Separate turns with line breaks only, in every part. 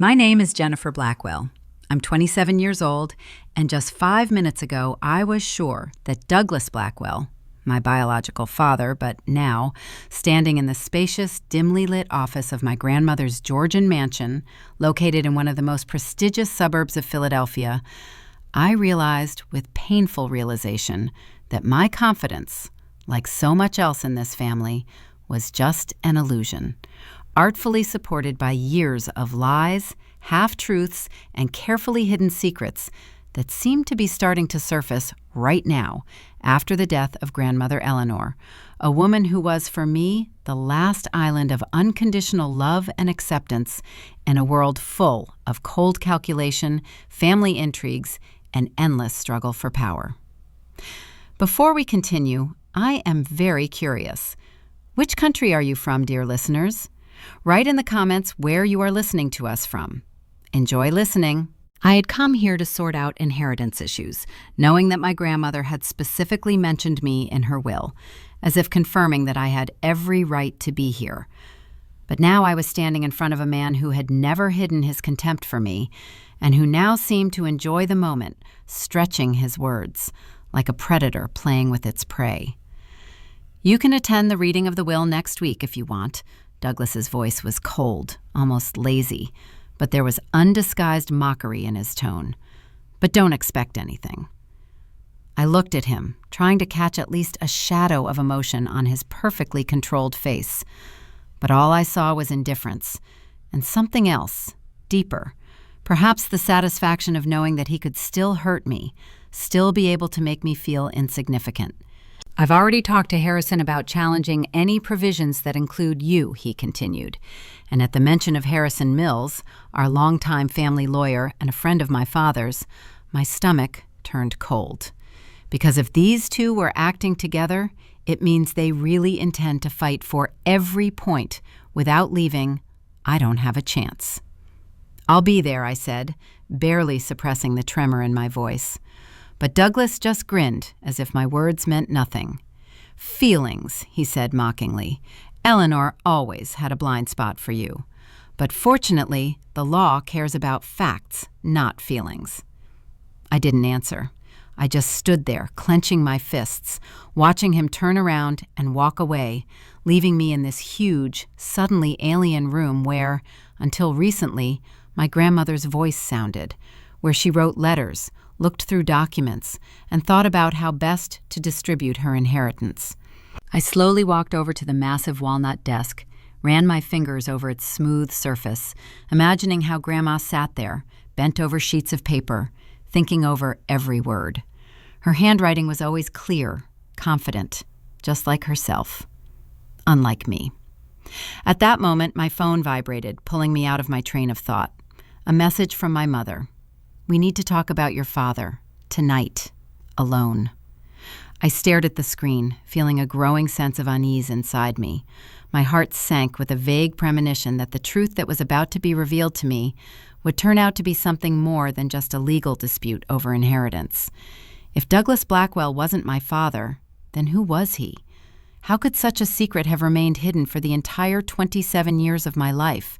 My name is Jennifer Blackwell. I'm 27 years old, and just 5 minutes ago, I was sure that Douglas Blackwell, my biological father, but now standing in the spacious, dimly lit office of my grandmother's Georgian mansion, located in one of the most prestigious suburbs of Philadelphia, I realized with painful realization that my confidence, like so much else in this family, was just an illusion, artfully supported by years of lies, half-truths, and carefully hidden secrets that seemed to be starting to surface right now after the death of Grandmother Eleanor, a woman who was, for me, the last island of unconditional love and acceptance in a world full of cold calculation, family intrigues, and endless struggle for power. Before we continue, I am very curious. Which country are you from, dear listeners? Write in the comments where you are listening to us from. Enjoy listening. I had come here to sort out inheritance issues, knowing that my grandmother had specifically mentioned me in her will, as if confirming that I had every right to be here. But now I was standing in front of a man who had never hidden his contempt for me, and who now seemed to enjoy the moment, stretching his words, like a predator playing with its prey. You can attend the reading of the will next week if you want. Douglas's voice was cold, almost lazy, but there was undisguised mockery in his tone. But don't expect anything. I looked at him, trying to catch at least a shadow of emotion on his perfectly controlled face. But all I saw was indifference, and something else, deeper. Perhaps the satisfaction of knowing that he could still hurt me, still be able to make me feel insignificant. I've already talked to Harrison about challenging any provisions that include you, he continued. And at the mention of Harrison Mills, our longtime family lawyer and a friend of my father's, my stomach turned cold. Because if these two were acting together, it means they really intend to fight for every point without leaving. I don't have a chance. I'll be there, I said, barely suppressing the tremor in my voice. But Douglas just grinned, as if my words meant nothing. Feelings, he said mockingly. Eleanor always had a blind spot for you. But fortunately, the law cares about facts, not feelings. I didn't answer. I just stood there, clenching my fists, watching him turn around and walk away, leaving me in this huge, suddenly alien room where, until recently, my grandmother's voice sounded, where she wrote letters, looked through documents, and thought about how best to distribute her inheritance. I slowly walked over to the massive walnut desk, ran my fingers over its smooth surface, imagining how Grandma sat there, bent over sheets of paper, thinking over every word. Her handwriting was always clear, confident, just like herself. Unlike me. At that moment, my phone vibrated, pulling me out of my train of thought. A message from my mother. We need to talk about your father, tonight, alone. I stared at the screen, feeling a growing sense of unease inside me. My heart sank with a vague premonition that the truth that was about to be revealed to me would turn out to be something more than just a legal dispute over inheritance. If Douglas Blackwell wasn't my father, then who was he? How could such a secret have remained hidden for the entire 27 years of my life?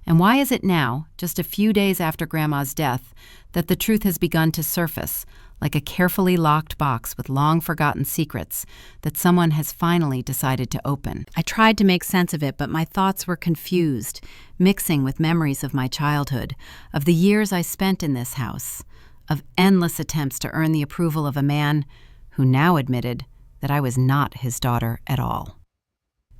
And why is it now, just a few days after Grandma's death, that the truth has begun to surface, like a carefully locked box with long-forgotten secrets that someone has finally decided to open? I tried to make sense of it, but my thoughts were confused, mixing with memories of my childhood, of the years I spent in this house, of endless attempts to earn the approval of a man who now admitted that I was not his daughter at all.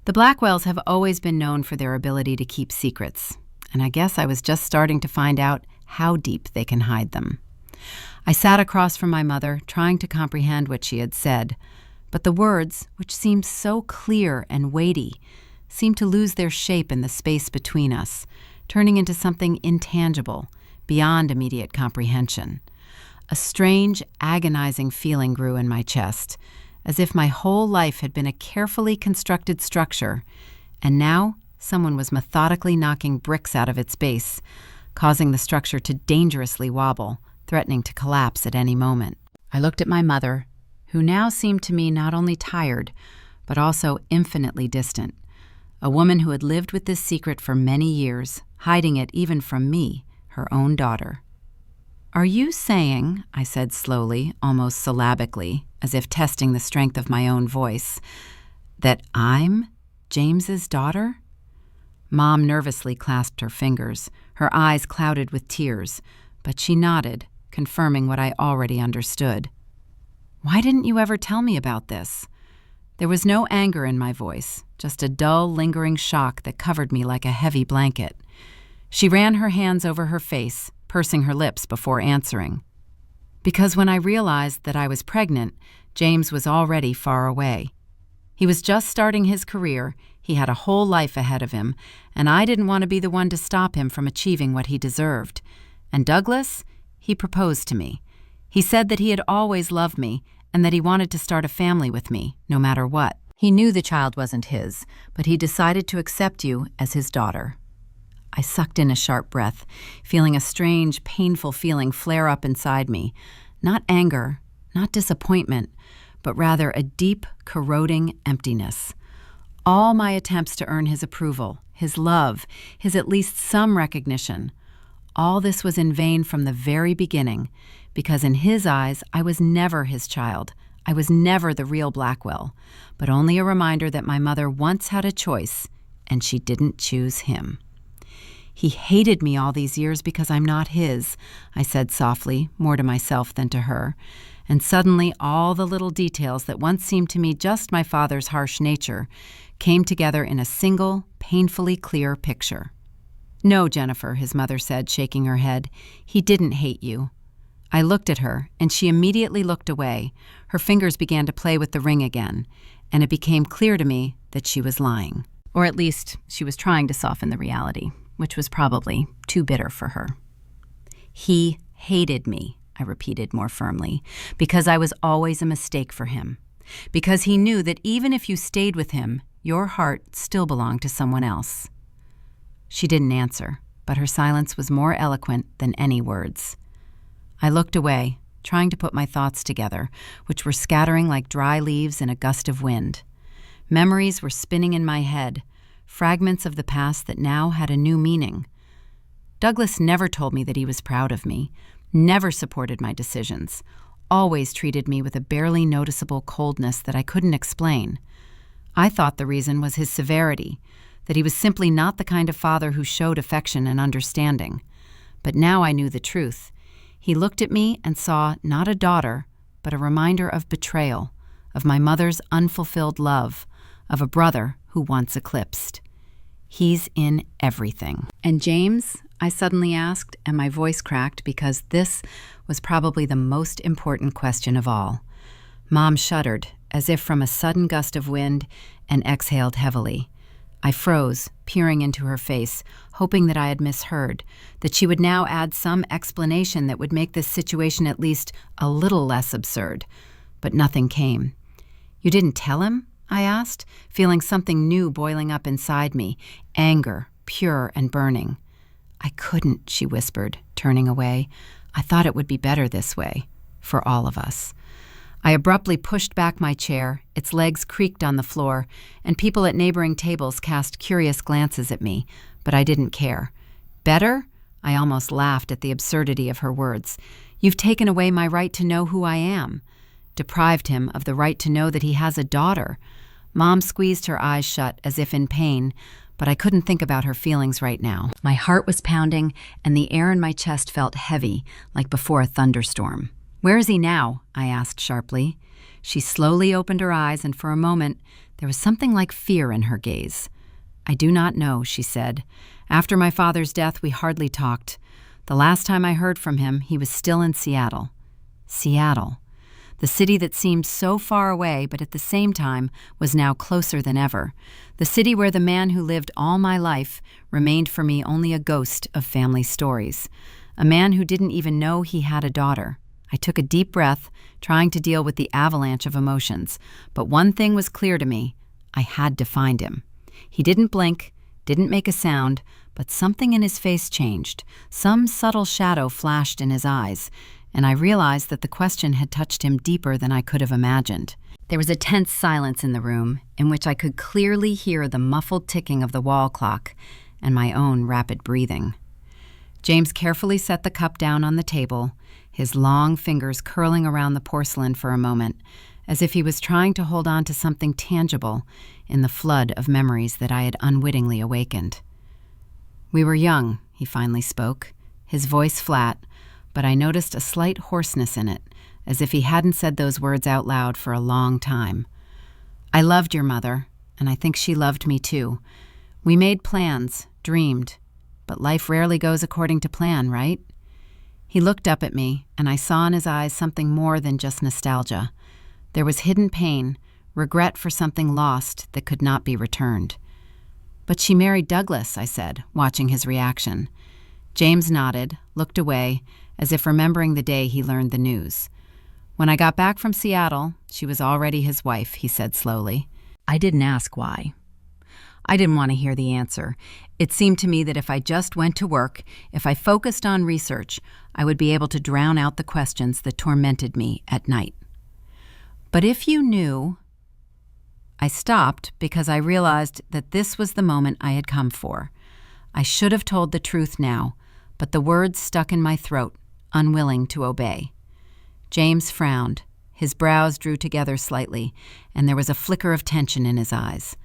The Blackwells have always been known for their ability to keep secrets, and I guess I was just starting to find out how deep they can hide them. I sat across from my mother, trying to comprehend what she had said, but the words, which seemed so clear and weighty, seemed to lose their shape in the space between us, turning into something intangible, beyond immediate comprehension. A strange, agonizing feeling grew in my chest, as if my whole life had been a carefully constructed structure, and now someone was methodically knocking bricks out of its base, causing the structure to dangerously wobble, threatening to collapse at any moment. I looked at my mother, who now seemed to me not only tired, but also infinitely distant, a woman who had lived with this secret for many years, hiding it even from me, her own daughter. "Are you saying," I said slowly, almost syllabically, as if testing the strength of my own voice, "that I'm James's daughter?" Mom nervously clasped her fingers, her eyes clouded with tears, but she nodded, confirming what I already understood. "Why didn't you ever tell me about this?" There was no anger in my voice, just a dull, lingering shock that covered me like a heavy blanket. She ran her hands over her face, pursing her lips before answering. "Because when I realized that I was pregnant, James was already far away. He was just starting his career, he had a whole life ahead of him, and I didn't want to be the one to stop him from achieving what he deserved. And Douglas, he proposed to me. He said that he had always loved me and that he wanted to start a family with me, no matter what. He knew the child wasn't his, but he decided to accept you as his daughter." I sucked in a sharp breath, feeling a strange, painful feeling flare up inside me. Not anger, not disappointment, but rather a deep, corroding emptiness. All my attempts to earn his approval, his love, his at least some recognition, all this was in vain from the very beginning, because in his eyes I was never his child. I was never the real Blackwell, but only a reminder that my mother once had a choice, and she didn't choose him. "He hated me all these years because I'm not his," I said softly, more to myself than to her, and suddenly all the little details that once seemed to me just my father's harsh nature came together in a single, painfully clear picture. "No, Jennifer," his mother said, shaking her head. "He didn't hate you." I looked at her, and she immediately looked away. Her fingers began to play with the ring again, and it became clear to me that she was lying. Or at least, she was trying to soften the reality, which was probably too bitter for her. "He hated me," I repeated more firmly, "because I was always a mistake for him. Because he knew that even if you stayed with him, your heart still belonged to someone else." She didn't answer, but her silence was more eloquent than any words. I looked away, trying to put my thoughts together, which were scattering like dry leaves in a gust of wind. Memories were spinning in my head, fragments of the past that now had a new meaning. Douglas never told me that he was proud of me, never supported my decisions, always treated me with a barely noticeable coldness that I couldn't explain. I thought the reason was his severity, that he was simply not the kind of father who showed affection and understanding. But now I knew the truth. He looked at me and saw not a daughter, but a reminder of betrayal, of my mother's unfulfilled love, of a brother who once eclipsed. "He's in everything." "And James?" I suddenly asked, and my voice cracked because this was probably the most important question of all. Mom shuddered, as if from a sudden gust of wind, and exhaled heavily. I froze, peering into her face, hoping that I had misheard, that she would now add some explanation that would make this situation at least a little less absurd. But nothing came. "You didn't tell him?" I asked, feeling something new boiling up inside me, anger, pure and burning. "I couldn't," she whispered, turning away. "I thought it would be better this way, for all of us." I abruptly pushed back my chair, its legs creaked on the floor, and people at neighboring tables cast curious glances at me, but I didn't care. "Better?" I almost laughed at the absurdity of her words. "You've taken away my right to know who I am." Deprived him of the right to know that he has a daughter. Mom squeezed her eyes shut as if in pain, but I couldn't think about her feelings right now. My heart was pounding, and the air in my chest felt heavy, like before a thunderstorm. "Where is he now?" I asked sharply. She slowly opened her eyes, and for a moment there was something like fear in her gaze. "I do not know," she said. "After my father's death, we hardly talked. The last time I heard from him, he was still in Seattle." Seattle. The city that seemed so far away, but at the same time was now closer than ever. The city where the man who lived all my life remained for me only a ghost of family stories. A man who didn't even know he had a daughter. I took a deep breath, trying to deal with the avalanche of emotions. But one thing was clear to me. I had to find him. He didn't blink, didn't make a sound, but something in his face changed. Some subtle shadow flashed in his eyes, and I realized that the question had touched him deeper than I could have imagined. There was a tense silence in the room, in which I could clearly hear the muffled ticking of the wall clock, and my own rapid breathing. James carefully set the cup down on the table, his long fingers curling around the porcelain for a moment, as if he was trying to hold on to something tangible in the flood of memories that I had unwittingly awakened. "We were young," he finally spoke, his voice flat, but I noticed a slight hoarseness in it, as if he hadn't said those words out loud for a long time. "I loved your mother, and I think she loved me too. We made plans, dreamed, but life rarely goes according to plan, right?" He looked up at me, and I saw in his eyes something more than just nostalgia. There was hidden pain, regret for something lost that could not be returned. "But she married Douglas," I said, watching his reaction. James nodded, looked away, as if remembering the day he learned the news. "When I got back from Seattle, she was already his wife," he said slowly. I didn't ask why. I didn't want to hear the answer. It seemed to me that if I just went to work, if I focused on research, I would be able to drown out the questions that tormented me at night. "But if you knew—" I stopped because I realized that this was the moment I had come for. I should have told the truth now, but the words stuck in my throat, unwilling to obey. James frowned. His brows drew together slightly, and there was a flicker of tension in his eyes.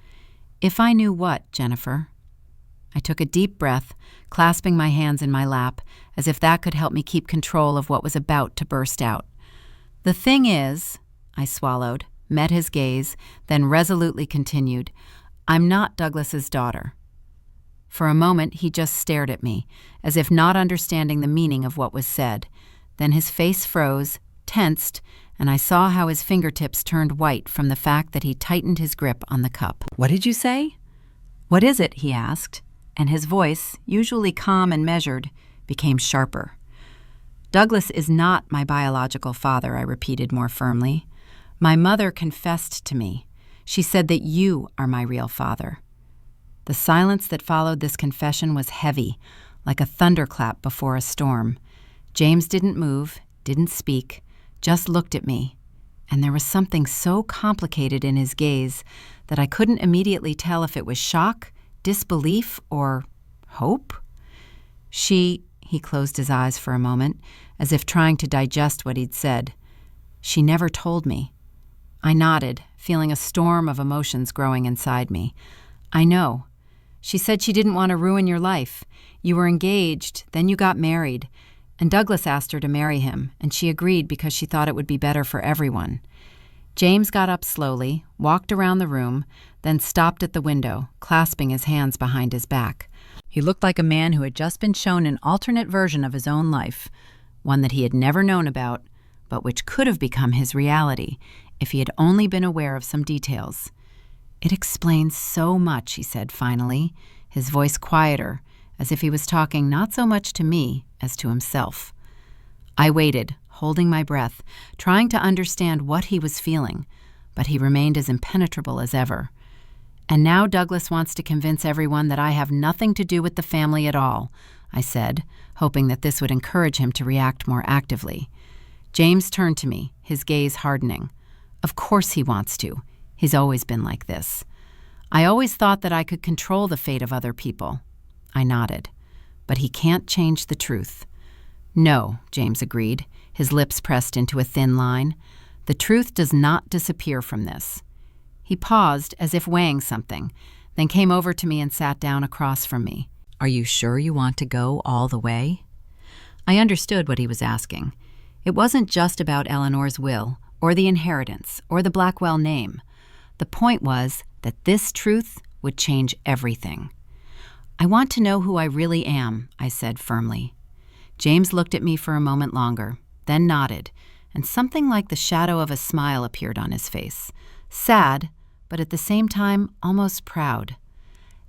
"If I knew what, Jennifer?" I took a deep breath, clasping my hands in my lap, as if that could help me keep control of what was about to burst out. "The thing is," I swallowed, met his gaze, then resolutely continued, "I'm not Douglas's daughter." For a moment he just stared at me, as if not understanding the meaning of what was said. Then his face froze, tensed, and I saw how his fingertips turned white from the fact that he tightened his grip on the cup. "What did you say?" "What is it?" he asked, and his voice, usually calm and measured, became sharper. "Douglas is not my biological father," I repeated more firmly. "My mother confessed to me. She said that you are my real father." The silence that followed this confession was heavy, like a thunderclap before a storm. James didn't move, didn't speak, just looked at me, and there was something so complicated in his gaze that I couldn't immediately tell if it was shock, disbelief, or hope. He closed his eyes for a moment, as if trying to digest what he'd said. "She never told me." I nodded, feeling a storm of emotions growing inside me. "I know. She said she didn't want to ruin your life. You were engaged, then you got married, and Douglas asked her to marry him, and she agreed because she thought it would be better for everyone." James got up slowly, walked around the room, then stopped at the window, clasping his hands behind his back. He looked like a man who had just been shown an alternate version of his own life, one that he had never known about, but which could have become his reality if he had only been aware of some details. "It explains so much," he said finally, his voice quieter, as if he was talking not so much to me as to himself. I waited, holding my breath, trying to understand what he was feeling, but he remained as impenetrable as ever. "And now Douglas wants to convince everyone that I have nothing to do with the family at all," I said, hoping that this would encourage him to react more actively. James turned to me, his gaze hardening. "Of course he wants to. He's always been like this. I always thought that I could control the fate of other people." I nodded. "But he can't change the truth." "No," James agreed, his lips pressed into a thin line. "The truth does not disappear from this." He paused as if weighing something, then came over to me and sat down across from me. "Are you sure you want to go all the way?" I understood what he was asking. It wasn't just about Eleanor's will, or the inheritance, or the Blackwell name. The point was that this truth would change everything. "I want to know who I really am," I said firmly. James looked at me for a moment longer, then nodded, and something like the shadow of a smile appeared on his face. Sad, but at the same time almost proud.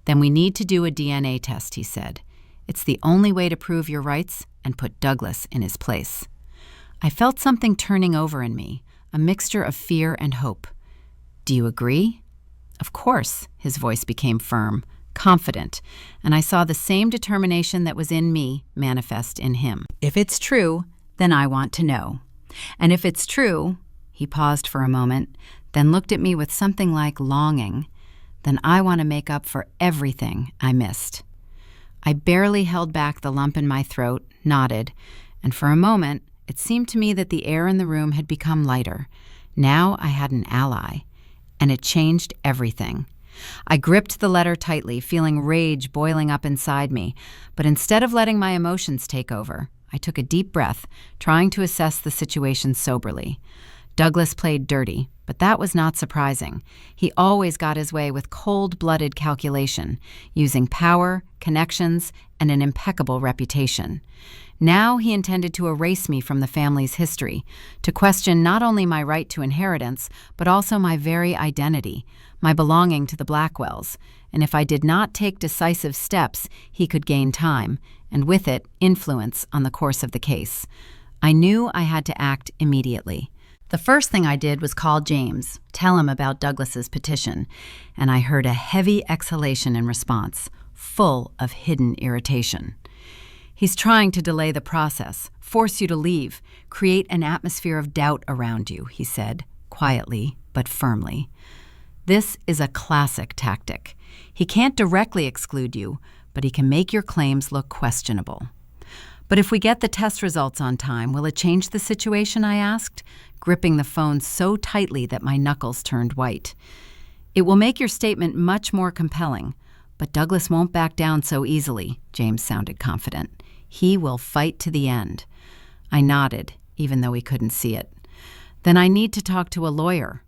"Then we need to do a DNA test," he said. "It's the only way to prove your rights and put Douglas in his place." I felt something turning over in me, a mixture of fear and hope. "Do you agree?" "Of course," his voice became firm, confident, and I saw the same determination that was in me manifest in him. "If it's true, then I want to know. And if it's true," he paused for a moment, then looked at me with something like longing, "then I want to make up for everything I missed." I barely held back the lump in my throat, nodded, and for a moment, it seemed to me that the air in the room had become lighter. Now I had an ally, and it changed everything. I gripped the letter tightly, feeling rage boiling up inside me, but instead of letting my emotions take over, I took a deep breath, trying to assess the situation soberly. Douglas played dirty, but that was not surprising. He always got his way with cold-blooded calculation, using power, connections, and an impeccable reputation. Now he intended to erase me from the family's history, to question not only my right to inheritance, but also my very identity, my belonging to the Blackwells, and if I did not take decisive steps, he could gain time, and with it, influence on the course of the case. I knew I had to act immediately. The first thing I did was call James, tell him about Douglas's petition, and I heard a heavy exhalation in response, full of hidden irritation. He's trying to delay the process, force you to leave, create an atmosphere of doubt around you, he said, quietly but firmly. This is a classic tactic. He can't directly exclude you, but he can make your claims look questionable. But if we get the test results on time, will it change the situation, I asked, gripping the phone so tightly that my knuckles turned white. It will make your statement much more compelling, but Douglas won't back down so easily, James sounded confident. He will fight to the end. I nodded, even though he couldn't see it. Then I need to talk to a lawyer.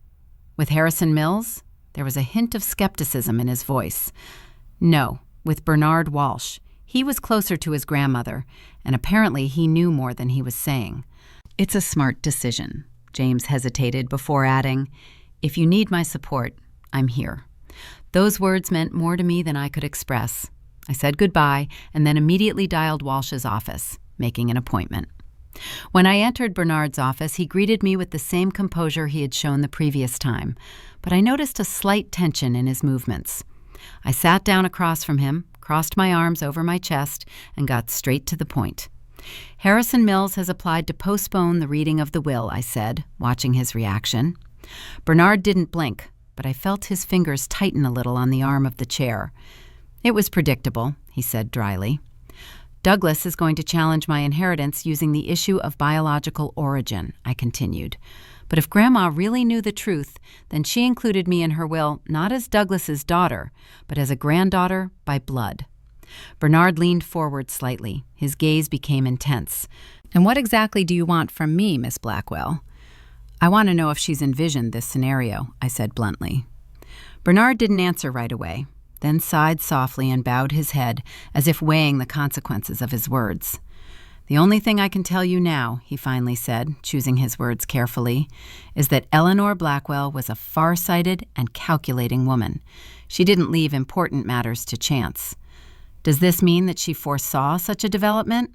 With Harrison Mills? There was a hint of skepticism in his voice. No, with Bernard Walsh. He was closer to his grandmother, and apparently he knew more than he was saying. It's a smart decision, James hesitated before adding, if you need my support, I'm here. Those words meant more to me than I could express. I said goodbye and then immediately dialed Walsh's office, making an appointment. When I entered Bernard's office, he greeted me with the same composure he had shown the previous time, but I noticed a slight tension in his movements. I sat down across from him, crossed my arms over my chest, and got straight to the point. Harrison Mills has applied to postpone the reading of the will, I said, watching his reaction. Bernard didn't blink, but I felt his fingers tighten a little on the arm of the chair. It was predictable, he said dryly. Douglas is going to challenge my inheritance using the issue of biological origin, I continued. But if Grandma really knew the truth, then she included me in her will not as Douglas's daughter, but as a granddaughter by blood. Bernard leaned forward slightly. His gaze became intense. And what exactly do you want from me, Miss Blackwell? I want to know if she's envisioned this scenario, I said bluntly. Bernard didn't answer right away, then sighed softly and bowed his head as if weighing the consequences of his words. The only thing I can tell you now, he finally said, choosing his words carefully, is that Eleanor Blackwell was a far-sighted and calculating woman. She didn't leave important matters to chance. Does this mean that she foresaw such a development?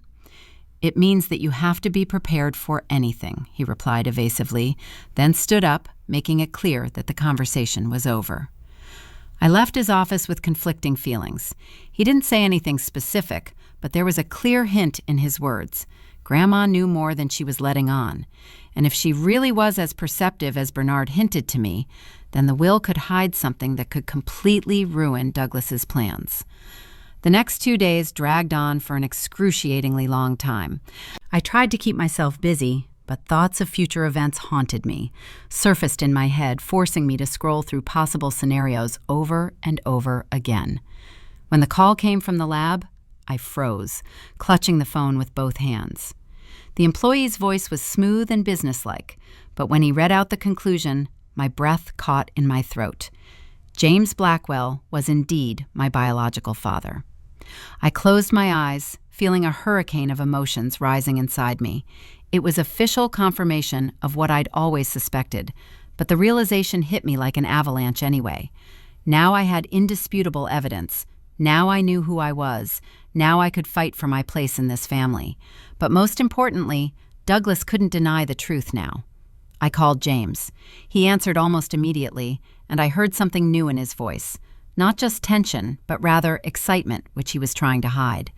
It means that you have to be prepared for anything, he replied evasively, then stood up, making it clear that the conversation was over. I left his office with conflicting feelings. He didn't say anything specific, but there was a clear hint in his words. Grandma knew more than she was letting on, and if she really was as perceptive as Bernard hinted to me, then the will could hide something that could completely ruin Douglas's plans. The next 2 days dragged on for an excruciatingly long time. I tried to keep myself busy, but thoughts of future events haunted me, surfaced in my head, forcing me to scroll through possible scenarios over and over again. When the call came from the lab, I froze, clutching the phone with both hands. The employee's voice was smooth and businesslike, but when he read out the conclusion, my breath caught in my throat. James Blackwell was indeed my biological father. I closed my eyes, feeling a hurricane of emotions rising inside me. It was official confirmation of what I'd always suspected, but the realization hit me like an avalanche anyway. Now I had indisputable evidence. Now I knew who I was. Now I could fight for my place in this family. But most importantly, Douglas couldn't deny the truth now. I called James. He answered almost immediately, and I heard something new in his voice. Not just tension, but rather excitement, which he was trying to hide.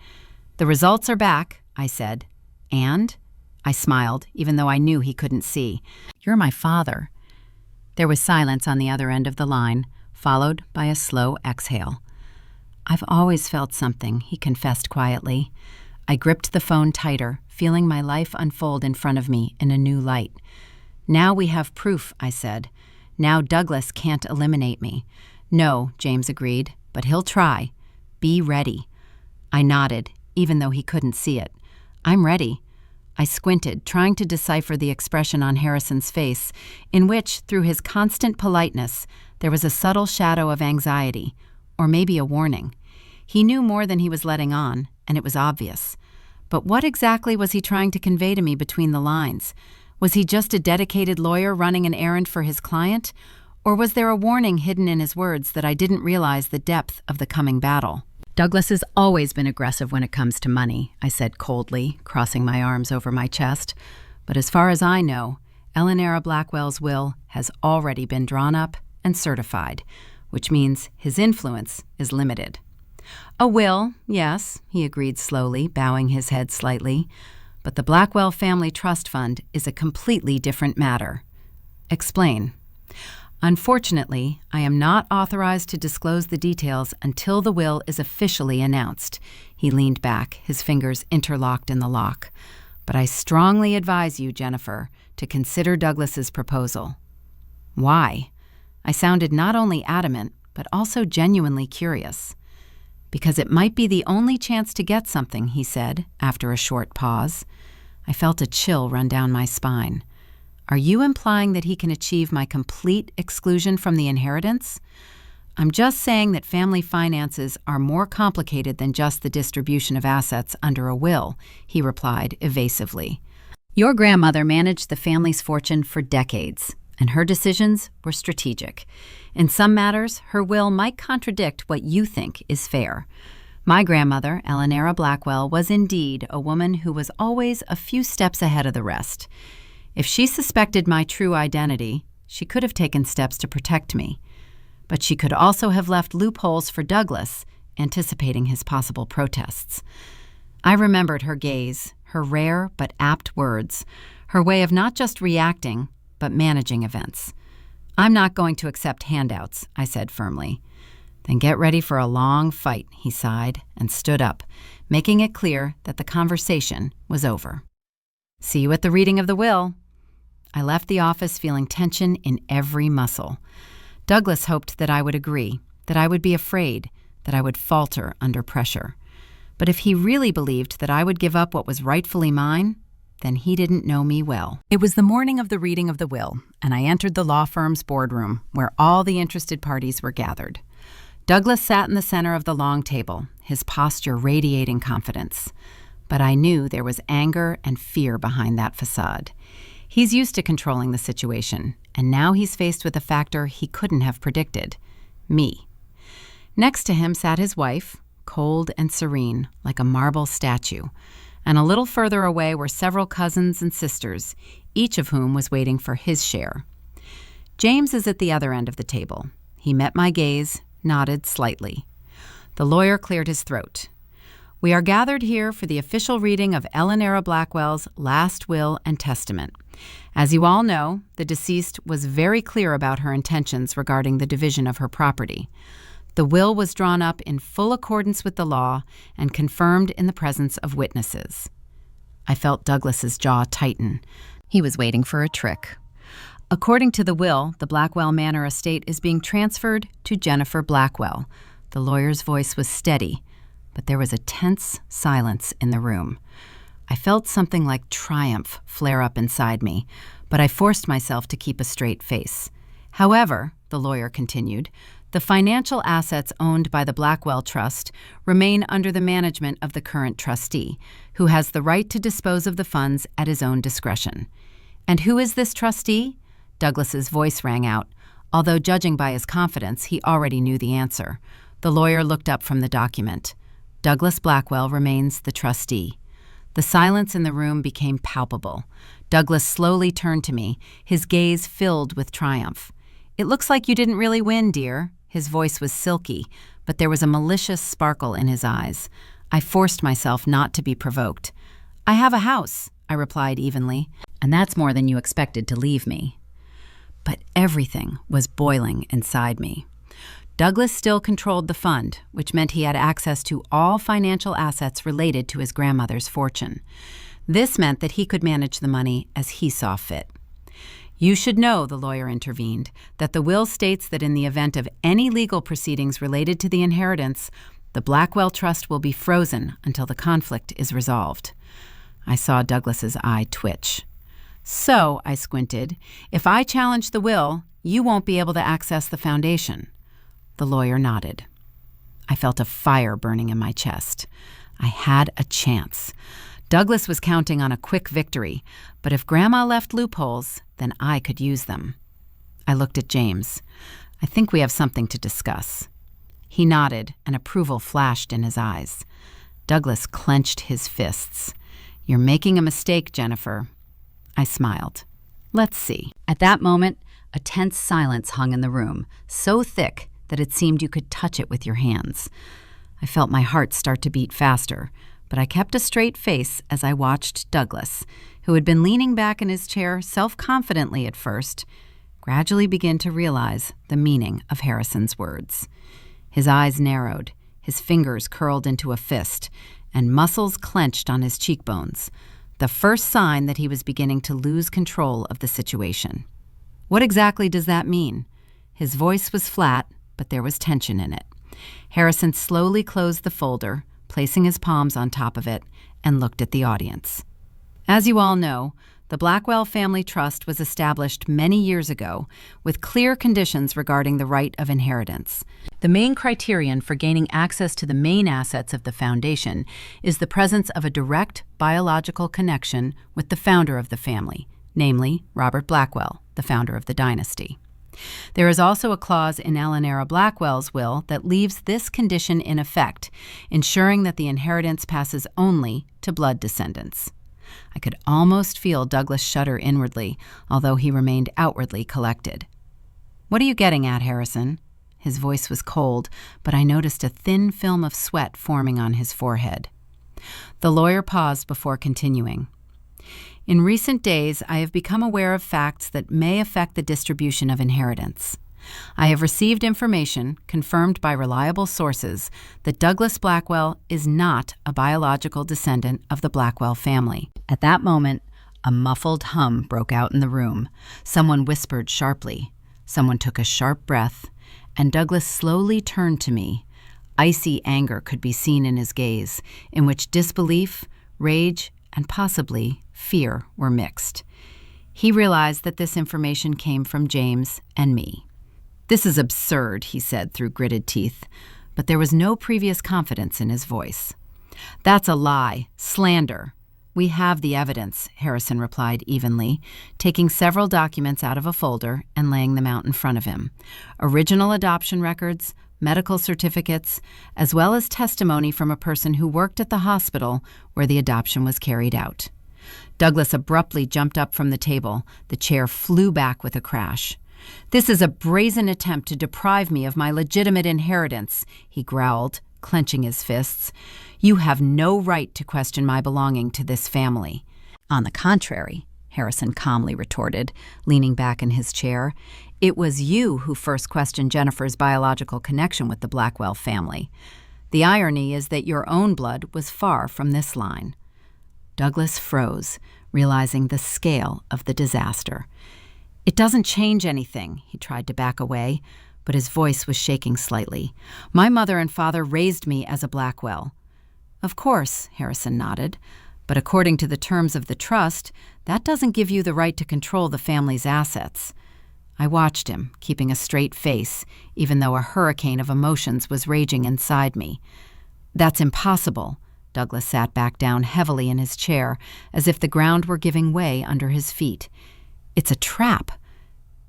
"The results are back," I said. "And?" I smiled, even though I knew he couldn't see. "You're my father." There was silence on the other end of the line, followed by a slow exhale. I've always felt something, he confessed quietly. I gripped the phone tighter, feeling my life unfold in front of me in a new light. Now we have proof, I said. Now Douglas can't eliminate me. No, James agreed, but he'll try. Be ready. I nodded, even though he couldn't see it. I'm ready. I squinted, trying to decipher the expression on Harrison's face, in which, through his constant politeness, there was a subtle shadow of anxiety, or maybe a warning. He knew more than he was letting on, and it was obvious. But what exactly was he trying to convey to me between the lines? Was he just a dedicated lawyer running an errand for his client? Or was there a warning hidden in his words that I didn't realize the depth of the coming battle? Douglas has always been aggressive when it comes to money, I said coldly, crossing my arms over my chest. But as far as I know, Eleanora Blackwell's will has already been drawn up and certified, which means his influence is limited. A will, yes, he agreed slowly, bowing his head slightly. But the Blackwell Family Trust Fund is a completely different matter. Explain. Unfortunately, I am not authorized to disclose the details until the will is officially announced. He leaned back, his fingers interlocked in the lock. But I strongly advise you, Jennifer, to consider Douglas's proposal. Why? I sounded not only adamant, but also genuinely curious. Because it might be the only chance to get something, he said, after a short pause. I felt a chill run down my spine. Are you implying that he can achieve my complete exclusion from the inheritance? I'm just saying that family finances are more complicated than just the distribution of assets under a will, he replied evasively. Your grandmother managed the family's fortune for decades, and her decisions were strategic. In some matters, her will might contradict what you think is fair. My grandmother, Eleanora Blackwell, was indeed a woman who was always a few steps ahead of the rest. If she suspected my true identity, she could have taken steps to protect me. But she could also have left loopholes for Douglas, anticipating his possible protests. I remembered her gaze, her rare but apt words, her way of not just reacting, but managing events. I'm not going to accept handouts, I said firmly. Then get ready for a long fight, he sighed, and stood up, making it clear that the conversation was over. See you at the reading of the will. I left the office feeling tension in every muscle. Douglas hoped that I would agree, that I would be afraid, that I would falter under pressure. But if he really believed that I would give up what was rightfully mine, then he didn't know me well. It was the morning of the reading of the will, and I entered the law firm's boardroom, where all the interested parties were gathered. Douglas sat in the center of the long table, his posture radiating confidence. But I knew there was anger and fear behind that facade. He's used to controlling the situation, and now he's faced with a factor he couldn't have predicted: me. Next to him sat his wife, cold and serene, like a marble statue, and a little further away were several cousins and sisters, each of whom was waiting for his share. James is at the other end of the table. He met my gaze, nodded slightly. The lawyer cleared his throat. We are gathered here for the official reading of Eleanora Blackwell's last will and testament. As you all know, the deceased was very clear about her intentions regarding the division of her property. The will was drawn up in full accordance with the law and confirmed in the presence of witnesses. I felt Douglas's jaw tighten. He was waiting for a trick. According to the will, the Blackwell Manor estate is being transferred to Jennifer Blackwell. The lawyer's voice was steady, but there was a tense silence in the room. I felt something like triumph flare up inside me, but I forced myself to keep a straight face. However, the lawyer continued, the financial assets owned by the Blackwell Trust remain under the management of the current trustee, who has the right to dispose of the funds at his own discretion. And who is this trustee? Douglas's voice rang out, although judging by his confidence, he already knew the answer. The lawyer looked up from the document. Douglas Blackwell remains the trustee. The silence in the room became palpable. Douglas slowly turned to me, his gaze filled with triumph. It looks like you didn't really win, dear. His voice was silky, but there was a malicious sparkle in his eyes. I forced myself not to be provoked. I have a house, I replied evenly, and that's more than you expected to leave me. But everything was boiling inside me. Douglas still controlled the fund, which meant he had access to all financial assets related to his grandmother's fortune. This meant that he could manage the money as he saw fit. You should know, the lawyer intervened, that the will states that in the event of any legal proceedings related to the inheritance, the Blackwell Trust will be frozen until the conflict is resolved. I saw Douglas's eye twitch. So, I squinted, if I challenge the will, you won't be able to access the foundation. The lawyer nodded. I felt a fire burning in my chest. I had a chance. Douglas was counting on a quick victory, but if Grandma left loopholes, then I could use them. I looked at James. I think we have something to discuss. He nodded, and approval flashed in his eyes. Douglas clenched his fists. You're making a mistake, Jennifer. I smiled. Let's see. At that moment, a tense silence hung in the room, so thick that it seemed you could touch it with your hands. I felt my heart start to beat faster, but I kept a straight face as I watched Douglas, who had been leaning back in his chair self-confidently at first, gradually begin to realize the meaning of Harrison's words. His eyes narrowed, his fingers curled into a fist, and muscles clenched on his cheekbones, the first sign that he was beginning to lose control of the situation. What exactly does that mean? His voice was flat, but there was tension in it. Harrison slowly closed the folder, placing his palms on top of it, and looked at the audience. As you all know, the Blackwell Family Trust was established many years ago with clear conditions regarding the right of inheritance. The main criterion for gaining access to the main assets of the foundation is the presence of a direct biological connection with the founder of the family, namely Robert Blackwell, the founder of the dynasty. There is also a clause in Eleanor Blackwell's will that leaves this condition in effect, ensuring that the inheritance passes only to blood descendants. I could almost feel Douglas shudder inwardly, although he remained outwardly collected. What are you getting at, Harrison? His voice was cold, but I noticed a thin film of sweat forming on his forehead. The lawyer paused before continuing. In recent days, I have become aware of facts that may affect the distribution of inheritance. I have received information, confirmed by reliable sources, that Douglas Blackwell is not a biological descendant of the Blackwell family. At that moment, a muffled hum broke out in the room. Someone whispered sharply. Someone took a sharp breath, and Douglas slowly turned to me. Icy anger could be seen in his gaze, in which disbelief, rage, and possibly fear were mixed. He realized that this information came from James and me. This is absurd, he said through gritted teeth, but there was no previous confidence in his voice. That's a lie, slander. We have the evidence, Harrison replied evenly, taking several documents out of a folder and laying them out in front of him. Original adoption records, medical certificates, as well as testimony from a person who worked at the hospital where the adoption was carried out. Douglas abruptly jumped up from the table. The chair flew back with a crash. This is a brazen attempt to deprive me of my legitimate inheritance, he growled, clenching his fists. You have no right to question my belonging to this family. On the contrary, Harrison calmly retorted, leaning back in his chair. It was you who first questioned Jennifer's biological connection with the Blackwell family. The irony is that your own blood was far from this line. Douglas froze, realizing the scale of the disaster. It doesn't change anything, he tried to back away, but his voice was shaking slightly. My mother and father raised me as a Blackwell. Of course, Harrison nodded, but according to the terms of the trust, that doesn't give you the right to control the family's assets. I watched him, keeping a straight face, even though a hurricane of emotions was raging inside me. That's impossible. Douglas sat back down heavily in his chair, as if the ground were giving way under his feet. It's a trap.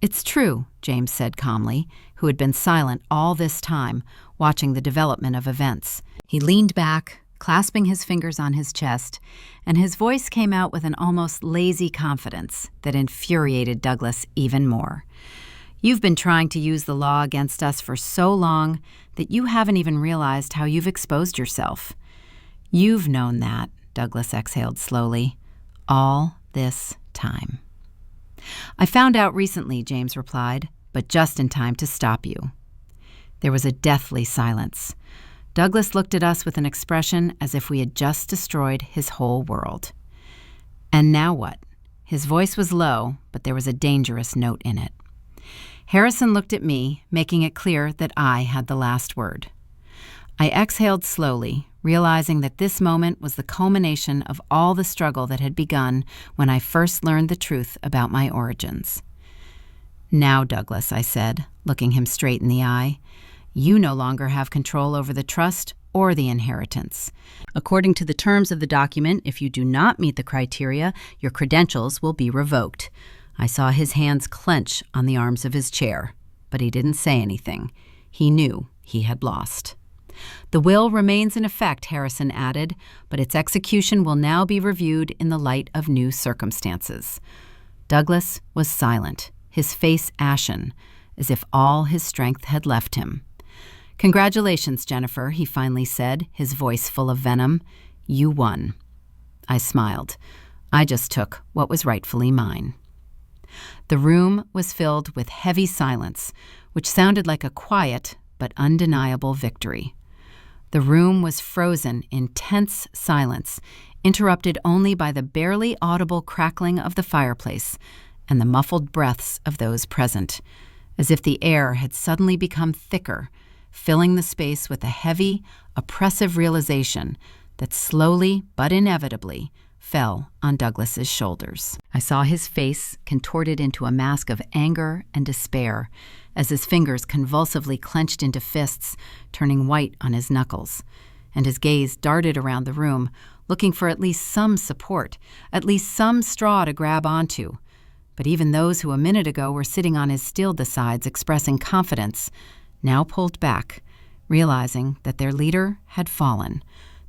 It's true, James said calmly, who had been silent all this time, watching the development of events. He leaned back, clasping his fingers on his chest, and his voice came out with an almost lazy confidence that infuriated Douglas even more. You've been trying to use the law against us for so long that you haven't even realized how you've exposed yourself. You've known that, Douglas exhaled slowly, all this time. I found out recently, James replied, but just in time to stop you. There was a deathly silence. Douglas looked at us with an expression as if we had just destroyed his whole world. And now what? His voice was low, but there was a dangerous note in it. Harrison looked at me, making it clear that I had the last word. I exhaled slowly, realizing that this moment was the culmination of all the struggle that had begun when I first learned the truth about my origins. Now, Douglas, I said, looking him straight in the eye, you no longer have control over the trust or the inheritance. According to the terms of the document, if you do not meet the criteria, your credentials will be revoked. I saw his hands clench on the arms of his chair, but he didn't say anything. He knew he had lost. The will remains in effect, Harrison added, but its execution will now be reviewed in the light of new circumstances. Douglas was silent, his face ashen, as if all his strength had left him. Congratulations, Jennifer, he finally said, his voice full of venom. You won. I smiled. I just took what was rightfully mine. The room was filled with heavy silence, which sounded like a quiet but undeniable victory. The room was frozen in tense silence, interrupted only by the barely audible crackling of the fireplace and the muffled breaths of those present, as if the air had suddenly become thicker, filling the space with a heavy, oppressive realization that slowly but inevitably fell on Douglas's shoulders. I saw his face contorted into a mask of anger and despair as his fingers convulsively clenched into fists, turning white on his knuckles, and his gaze darted around the room, looking for at least some support, at least some straw to grab onto. But even those who a minute ago were sitting on his steeled-the-sides expressing confidence now pulled back, realizing that their leader had fallen,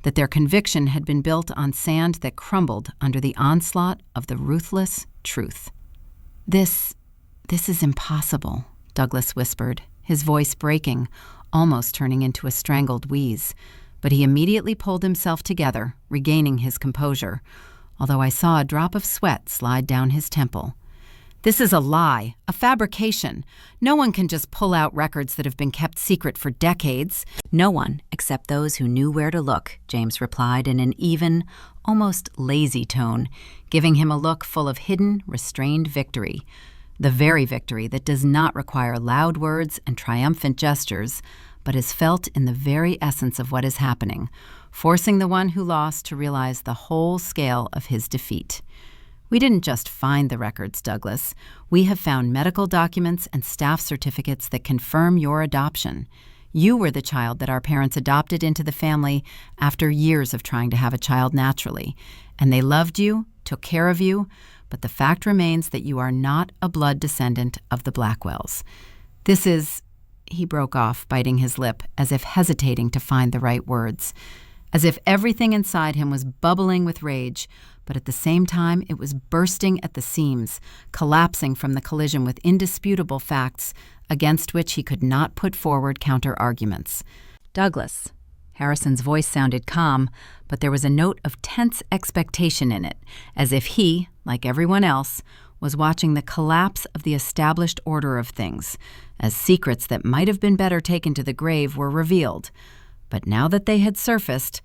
that their conviction had been built on sand that crumbled under the onslaught of the ruthless truth. This is impossible, Douglas whispered, his voice breaking, almost turning into a strangled wheeze. But he immediately pulled himself together, regaining his composure, although I saw a drop of sweat slide down his temple. This is a lie, a fabrication. No one can just pull out records that have been kept secret for decades. No one, except those who knew where to look, James replied in an even, almost lazy tone, giving him a look full of hidden, restrained victory. The very victory that does not require loud words and triumphant gestures, but is felt in the very essence of what is happening, forcing the one who lost to realize the whole scale of his defeat. We didn't just find the records, Douglas. We have found medical documents and staff certificates that confirm your adoption. You were the child that our parents adopted into the family after years of trying to have a child naturally. And they loved you, took care of you, but the fact remains that you are not a blood descendant of the Blackwells. This is... He broke off, biting his lip, as if hesitating to find the right words, as if everything inside him was bubbling with rage, but at the same time it was bursting at the seams, collapsing from the collision with indisputable facts against which he could not put forward counter-arguments. Douglas. Harrison's voice sounded calm, but there was a note of tense expectation in it, as if he, like everyone else, was watching the collapse of the established order of things, as secrets that might have been better taken to the grave were revealed. But now that they had surfaced,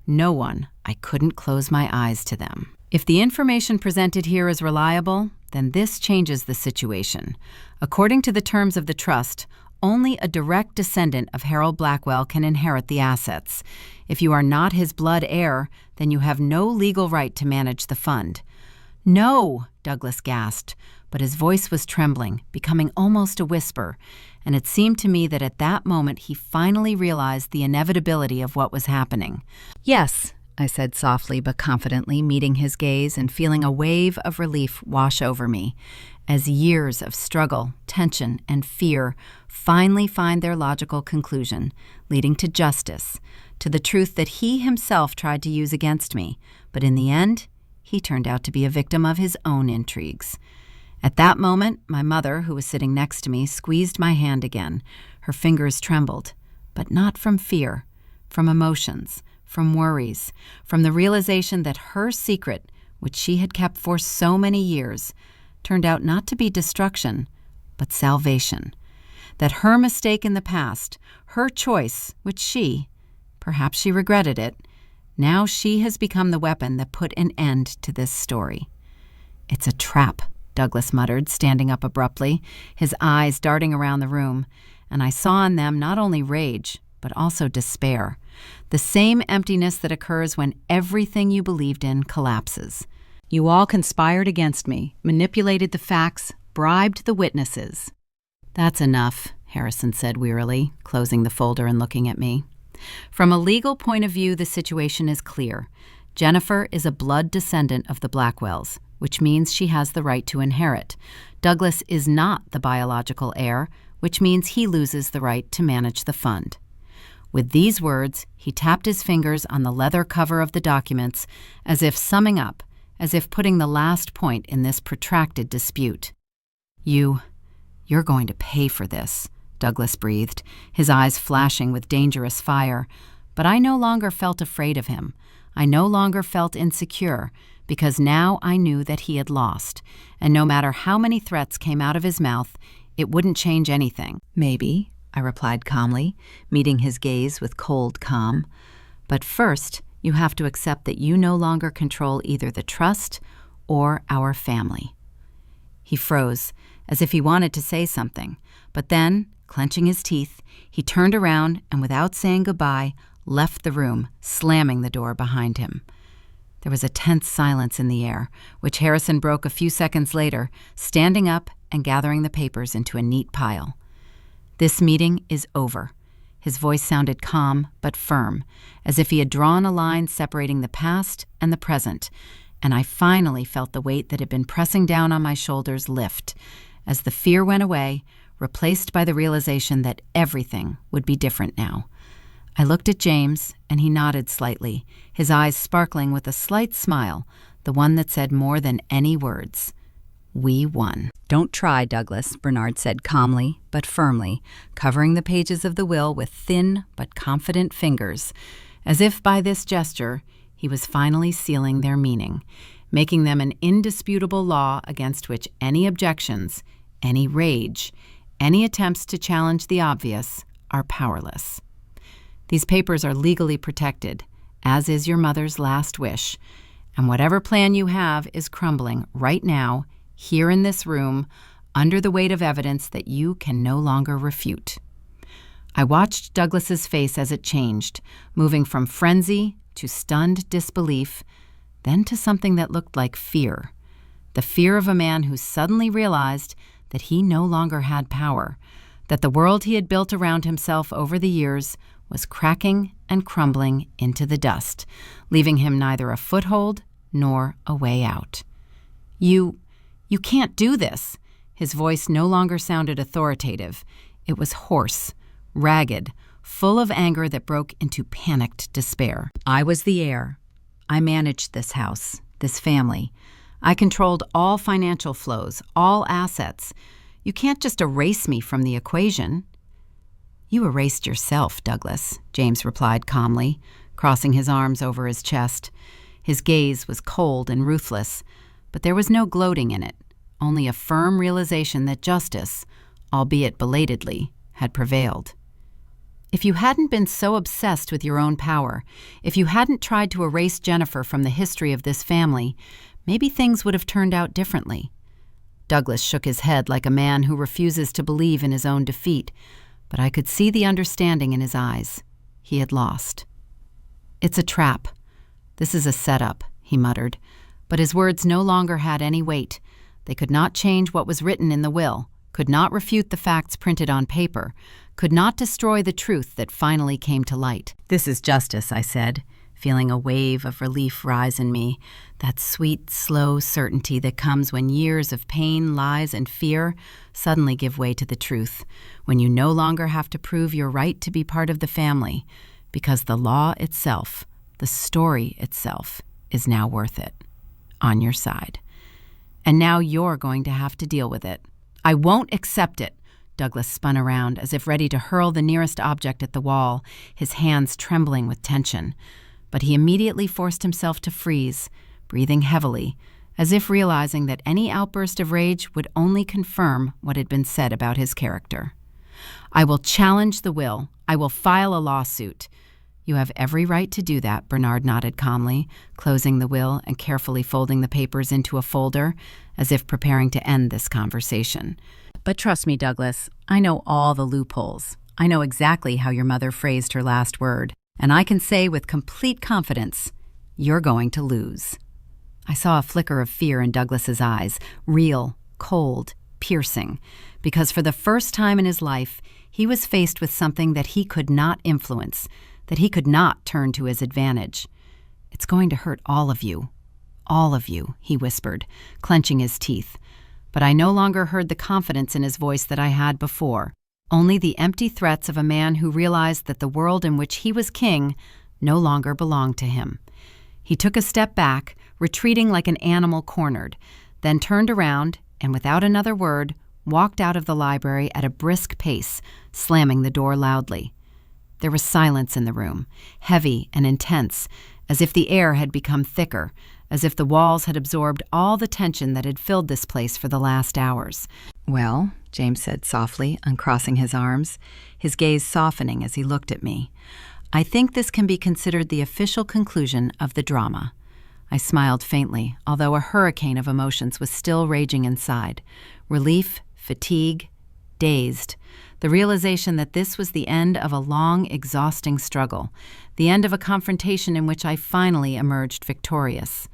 I couldn't close my eyes to them. If the information presented here is reliable, then this changes the situation. According to the terms of the trust, only a direct descendant of Harold Blackwell can inherit the assets. If you are not his blood heir, then you have no legal right to manage the fund. No, Douglas gasped, but his voice was trembling, becoming almost a whisper, and it seemed to me that at that moment he finally realized the inevitability of what was happening. Yes, I said softly but confidently, meeting his gaze and feeling a wave of relief wash over me, as years of struggle, tension, and fear finally find their logical conclusion, leading to justice, to the truth that he himself tried to use against me, but in the end, he turned out to be a victim of his own intrigues. At that moment, my mother, who was sitting next to me, squeezed my hand again. Her fingers trembled, but not from fear, from emotions, from worries, from the realization that her secret, which she had kept for so many years, turned out not to be destruction, but salvation. that her mistake in the past, her choice, which perhaps she regretted it, now she has become the weapon that put an end to this story. "It's a trap," Douglas muttered, standing up abruptly, his eyes darting around the room, and I saw in them not only rage, but also despair, the same emptiness that occurs when everything you believed in collapses. "You all conspired against me, manipulated the facts, bribed the witnesses." "That's enough," Harrison said wearily, closing the folder and looking at me. "From a legal point of view, the situation is clear. Jennifer is a blood descendant of the Blackwells, which means she has the right to inherit. Douglas is not the biological heir, which means he loses the right to manage the fund." With these words, he tapped his fingers on the leather cover of the documents, as if summing up, as if putting the last point in this protracted dispute. You're going to pay for this," Douglas breathed, his eyes flashing with dangerous fire. But I no longer felt afraid of him. I no longer felt insecure, because now I knew that he had lost, and no matter how many threats came out of his mouth, it wouldn't change anything. "Maybe," I replied calmly, meeting his gaze with cold calm. "But first, you have to accept that you no longer control either the trust or our family." He froze, as if he wanted to say something, but then, clenching his teeth, he turned around and without saying goodbye, left the room, slamming the door behind him. There was a tense silence in the air, which Harrison broke a few seconds later, standing up and gathering the papers into a neat pile. "This meeting is over." His voice sounded calm but firm, as if he had drawn a line separating the past and the present, and I finally felt the weight that had been pressing down on my shoulders lift, as the fear went away, replaced by the realization that everything would be different now. I looked at James, and he nodded slightly, his eyes sparkling with a slight smile, the one that said more than any words. "We won." "Don't try, Douglas," Bernard said calmly but firmly, covering the pages of the will with thin but confident fingers, as if by this gesture he was finally sealing their meaning, making them an indisputable law against which any objections, any rage, any attempts to challenge the obvious are powerless. "These papers are legally protected, as is your mother's last wish, and whatever plan you have is crumbling right now, here in this room, under the weight of evidence that you can no longer refute." I watched Douglas's face as it changed, moving from frenzy to stunned disbelief, then to something that looked like fear. The fear of a man who suddenly realized that he no longer had power, that the world he had built around himself over the years was cracking and crumbling into the dust, leaving him neither a foothold nor a way out. You can't do this." His voice no longer sounded authoritative. It was hoarse, ragged, full of anger that broke into panicked despair. "I was the heir. I managed this house, this family. I controlled all financial flows, all assets. You can't just erase me from the equation." "You erased yourself, Douglas," James replied calmly, crossing his arms over his chest. His gaze was cold and ruthless, but there was no gloating in it, only a firm realization that justice, albeit belatedly, had prevailed. "If you hadn't been so obsessed with your own power, if you hadn't tried to erase Jennifer from the history of this family, maybe things would have turned out differently." Douglas shook his head like a man who refuses to believe in his own defeat, but I could see the understanding in his eyes. He had lost. "It's a trap. This is a setup," he muttered, but his words no longer had any weight. They could not change what was written in the will, could not refute the facts printed on paper, could not destroy the truth that finally came to light. "This is justice," I said, feeling a wave of relief rise in me, that sweet, slow certainty that comes when years of pain, lies, and fear suddenly give way to the truth, when you no longer have to prove your right to be part of the family, because the law itself, the story itself, is now worth it, on your side. And now you're going to have to deal with it. "I won't accept it." Douglas spun around, as if ready to hurl the nearest object at the wall, his hands trembling with tension. But he immediately forced himself to freeze, breathing heavily, as if realizing that any outburst of rage would only confirm what had been said about his character. I will challenge the will. I will file a lawsuit. You have every right to do that, Bernard nodded calmly, closing the will and carefully folding the papers into a folder, as if preparing to end this conversation. But trust me, Douglas, I know all the loopholes. I know exactly how your mother phrased her last word, and I can say with complete confidence, you're going to lose. I saw a flicker of fear in Douglas's eyes, real, cold, piercing, because for the first time in his life, he was faced with something that he could not influence, that he could not turn to his advantage. It's going to hurt all of you, he whispered, clenching his teeth. But I no longer heard the confidence in his voice that I had before, only the empty threats of a man who realized that the world in which he was king no longer belonged to him. He took a step back, retreating like an animal cornered, then turned around and, without another word, walked out of the library at a brisk pace, slamming the door loudly. There was silence in the room, heavy and intense, as if the air had become thicker, as if the walls had absorbed all the tension that had filled this place for the last hours. "Well," James said softly, uncrossing his arms, his gaze softening as he looked at me, "I think this can be considered the official conclusion of the drama." I smiled faintly, although a hurricane of emotions was still raging inside. Relief, fatigue, dazed. The realization that this was the end of a long, exhausting struggle, the end of a confrontation in which I finally emerged victorious.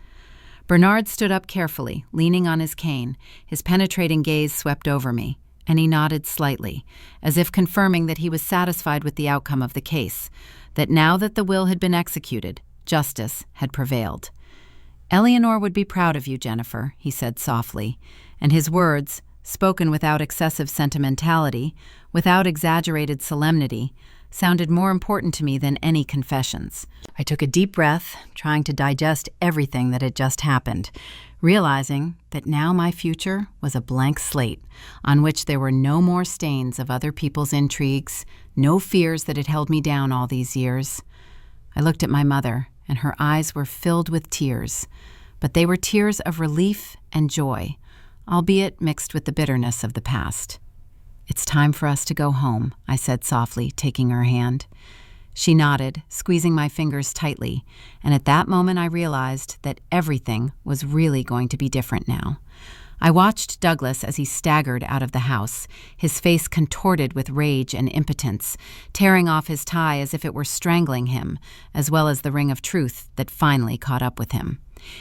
Bernard stood up carefully, leaning on his cane. His penetrating gaze swept over me, and he nodded slightly, as if confirming that he was satisfied with the outcome of the case, that now that the will had been executed, justice had prevailed. "Eleanor would be proud of you, Jennifer," he said softly, and his words, spoken without excessive sentimentality, without exaggerated solemnity, sounded more important to me than any confessions. I took a deep breath, trying to digest everything that had just happened, realizing that now my future was a blank slate on which there were no more stains of other people's intrigues, no fears that had held me down all these years. I looked at my mother, and her eyes were filled with tears, but they were tears of relief and joy, albeit mixed with the bitterness of the past. "It's time for us to go home," I said softly, taking her hand. She nodded, squeezing my fingers tightly, and at that moment I realized that everything was really going to be different now. I watched Douglas as he staggered out of the house, his face contorted with rage and impotence, tearing off his tie as if it were strangling him, as well as the ring of truth that finally caught up with him.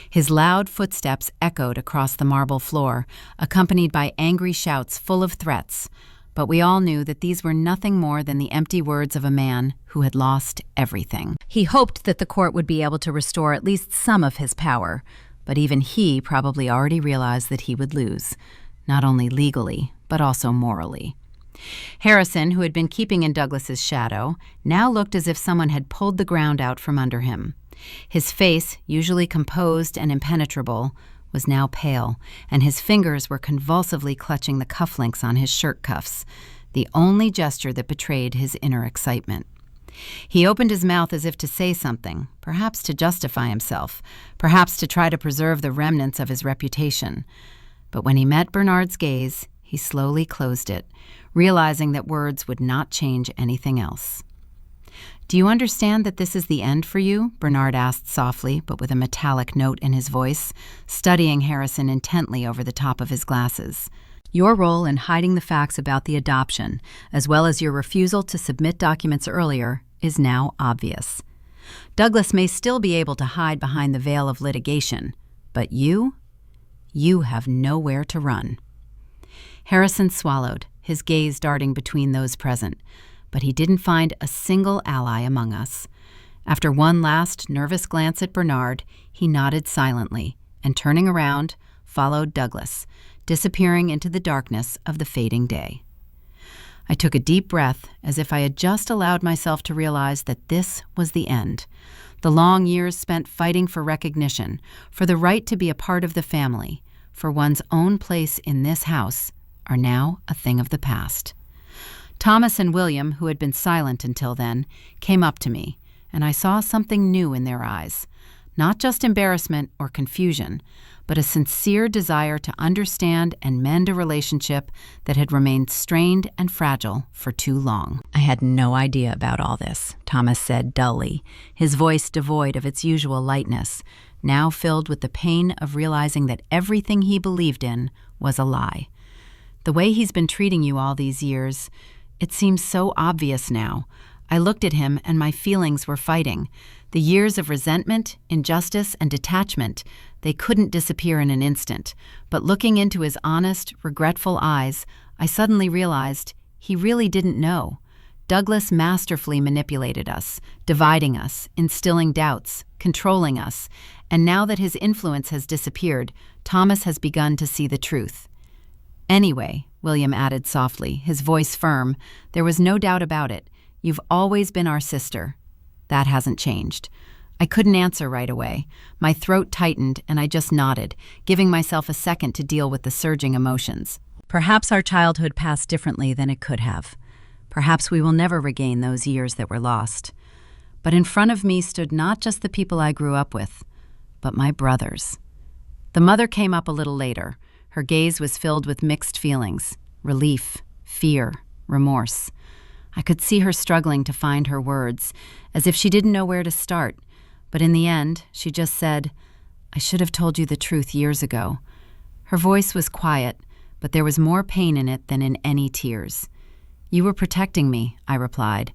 His loud footsteps echoed across the marble floor, accompanied by angry shouts full of threats, but we all knew that these were nothing more than the empty words of a man who had lost everything. He hoped that the court would be able to restore at least some of his power, but even he probably already realized that he would lose, not only legally, but also morally. Harrison, who had been keeping in Douglas's shadow, now looked as if someone had pulled the ground out from under him. His face, usually composed and impenetrable, was now pale, and his fingers were convulsively clutching the cufflinks on his shirt cuffs, the only gesture that betrayed his inner excitement. He opened his mouth as if to say something, perhaps to justify himself, perhaps to try to preserve the remnants of his reputation. But when he met Bernard's gaze, he slowly closed it, realizing that words would not change anything else. "Do you understand that this is the end for you?" Bernard asked softly, but with a metallic note in his voice, studying Harrison intently over the top of his glasses. "Your role in hiding the facts about the adoption, as well as your refusal to submit documents earlier, is now obvious. Douglas may still be able to hide behind the veil of litigation, but you have nowhere to run." Harrison swallowed, his gaze darting between those present, but he didn't find a single ally among us. After one last nervous glance at Bernard, he nodded silently and, turning around, followed Douglas, disappearing into the darkness of the fading day. I took a deep breath, as if I had just allowed myself to realize that this was the end. The long years spent fighting for recognition, for the right to be a part of the family, for one's own place in this house, are now a thing of the past. Thomas and William, who had been silent until then, came up to me, and I saw something new in their eyes. not just embarrassment or confusion, but a sincere desire to understand and mend a relationship that had remained strained and fragile for too long. "I had no idea about all this," Thomas said dully, his voice devoid of its usual lightness, now filled with the pain of realizing that everything he believed in was a lie. "The way he's been treating you all these years, it seems so obvious now." I looked at him and my feelings were fighting. The years of resentment, injustice, and detachment, they couldn't disappear in an instant. But looking into his honest, regretful eyes, I suddenly realized he really didn't know. Douglas masterfully manipulated us, dividing us, instilling doubts, controlling us. And now that his influence has disappeared, Thomas has begun to see the truth. "Anyway," William added softly, his voice firm, "there was no doubt about it. You've always been our sister. That hasn't changed." I couldn't answer right away. My throat tightened and I just nodded, giving myself a second to deal with the surging emotions. Perhaps our childhood passed differently than it could have. Perhaps we will never regain those years that were lost. But in front of me stood not just the people I grew up with, but my brothers. The mother came up a little later. Her gaze was filled with mixed feelings: relief, fear, remorse. I could see her struggling to find her words, as if she didn't know where to start. But in the end, she just said, "I should have told you the truth years ago." Her voice was quiet, but there was more pain in it than in any tears. "You were protecting me," I replied,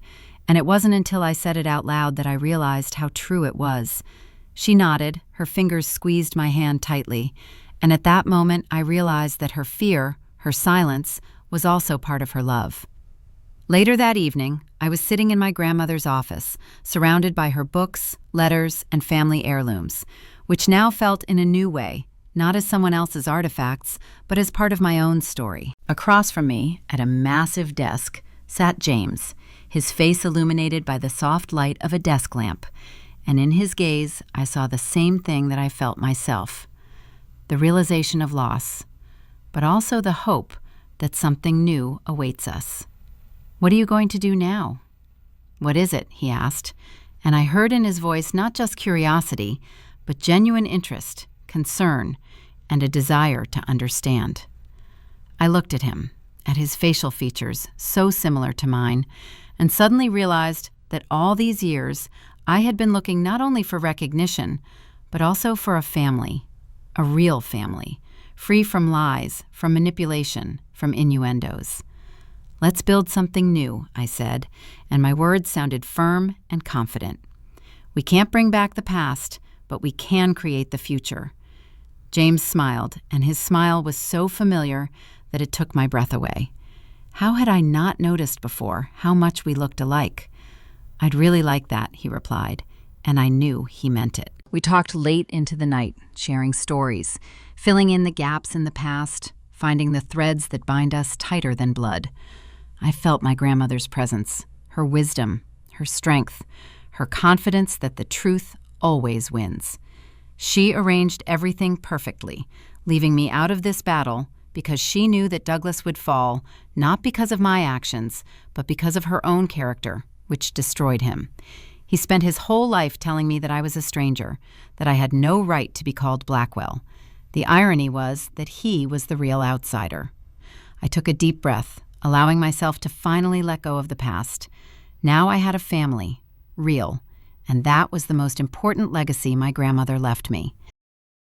and it wasn't until I said it out loud that I realized how true it was. She nodded, her fingers squeezed my hand tightly, and at that moment I realized that her fear, her silence, was also part of her love. Later that evening, I was sitting in my grandmother's office, surrounded by her books, letters, and family heirlooms, which now felt in a new way, not as someone else's artifacts, but as part of my own story. Across from me, at a massive desk, sat James, his face illuminated by the soft light of a desk lamp, and in his gaze I saw the same thing that I felt myself: the realization of loss, but also the hope that something new awaits us. "What are you going to do now?" "What is it?" he asked, and I heard in his voice not just curiosity, but genuine interest, concern, and a desire to understand. I looked at him, at his facial features, so similar to mine, and suddenly realized that all these years I had been looking not only for recognition, but also for a family, a real family, free from lies, from manipulation, from innuendos. "Let's build something new," I said, and my words sounded firm and confident. "We can't bring back the past, but we can create the future." James smiled, and his smile was so familiar that it took my breath away. How had I not noticed before how much we looked alike? "I'd really like that," he replied, and I knew he meant it. We talked late into the night, sharing stories, filling in the gaps in the past, finding the threads that bind us tighter than blood. I felt my grandmother's presence, her wisdom, her strength, her confidence that the truth always wins. She arranged everything perfectly, leaving me out of this battle because she knew that Douglas would fall, not because of my actions, but because of her own character, which destroyed him. He spent his whole life telling me that I was a stranger, that I had no right to be called Blackwell. The irony was that he was the real outsider. I took a deep breath, allowing myself to finally let go of the past. Now I had a family, real, and that was the most important legacy my grandmother left me.